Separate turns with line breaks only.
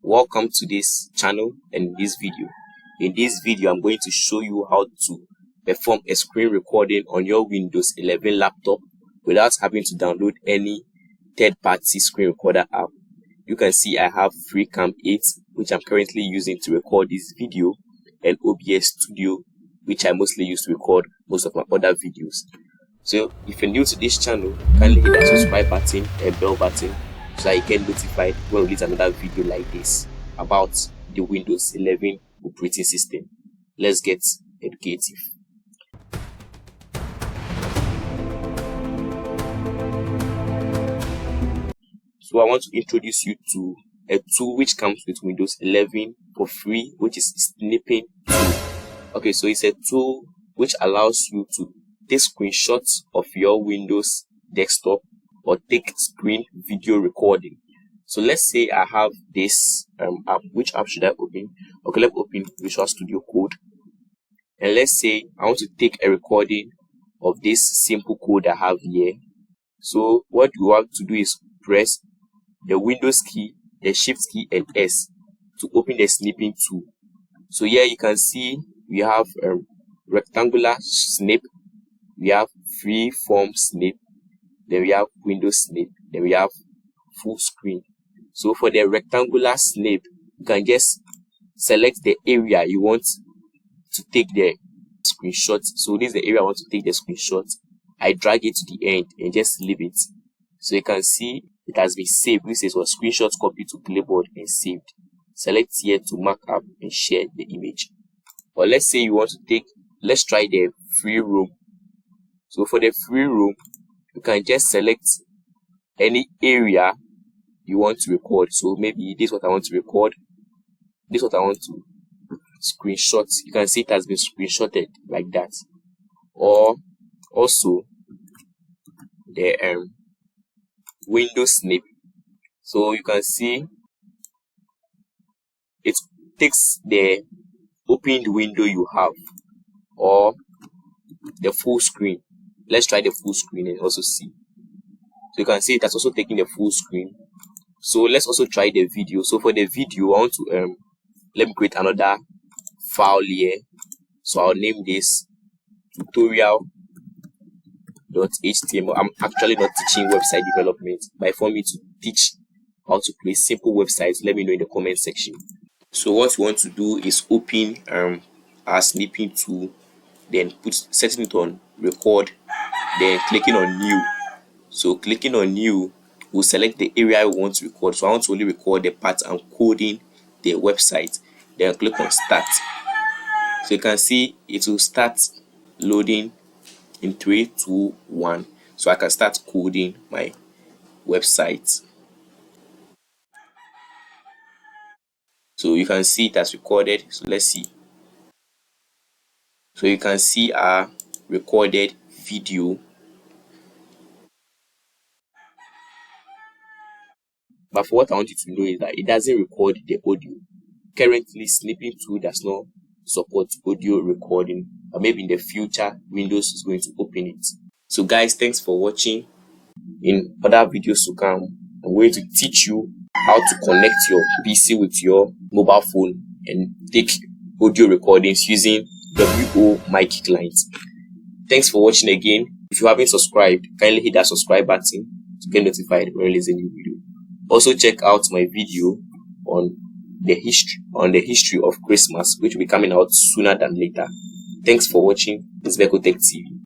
Welcome to this channel and this video. In this video, I'm going to show you how to perform a screen recording on your Windows 11 laptop without having to download any third-party screen recorder app. You can see I have FreeCam 8, which I'm currently using to record this video, and OBS Studio, which I mostly use to record most of my other videos. So if you're new to this channel, kindly hit that subscribe button and bell button so that you get notified when we release another video like this about the Windows 11 operating system. Let's get educative. So I want to introduce you to a tool which comes with Windows 11 for free, which is Snipping Tool. Okay, so it's a tool which allows you to take screenshots of your Windows desktop or take screen video recording. So let's say I have this app. Which app should I open? Okay, let me open Visual Studio Code, and let's say I want to take a recording of this simple code I have here. So what you have to do is press the Windows key, the Shift key, and S to open the Snipping Tool. So here you can see we have a rectangular snip, we have free form snip, then we have Windows snip, then we have full screen. So for the rectangular snip, you can just select the area you want to take the screenshot. So this is the area I want to take the screenshot. I drag it to the end and just leave it. So you can see it has been saved. This is what screenshot copied to clipboard and saved. Select here to mark up and share the image. Or let's say you want to take, let's try the free room. So for the free room, you can just select any area you want to record. So maybe this is what I want to record, this is what I want to screenshot. You can see it has been screenshotted like that. Or also the Windows snip. So you can see it takes the opened window you have or the full screen. Let's try the full screen and also see. So you can see it has also taken the full screen. So let's also try the video. So for the video, I want to let me create another file here. So I'll name this tutorial.html. I'm actually not teaching website development, but for me to teach how to create simple websites, let me know in the comment section. So what we want to do is open our snipping tool, then setting it on record, then clicking on new. So clicking on new, we'll select the area I want to record. So I want to only record the part I'm coding the website. Then click on start. So you can see it will start loading in 3, 2, 1. So I can start coding my website. So you can see it has recorded. So let's see. So you can see our recorded video. But for what I want you to know is that it doesn't record the audio. Currently, Snipping Tool does not support audio recording, but maybe in the future, Windows is going to open it. So guys, thanks for watching. In other videos to come, I'm going to teach you how to connect your PC with your mobile phone and take audio recordings using WO mic client. Thanks for watching again. If you haven't subscribed, kindly hit that subscribe button to get notified when releasing a new video. Also check out my video on the history of Christmas, which will be coming out sooner than later. Thanks for watching. This is Becotech TV.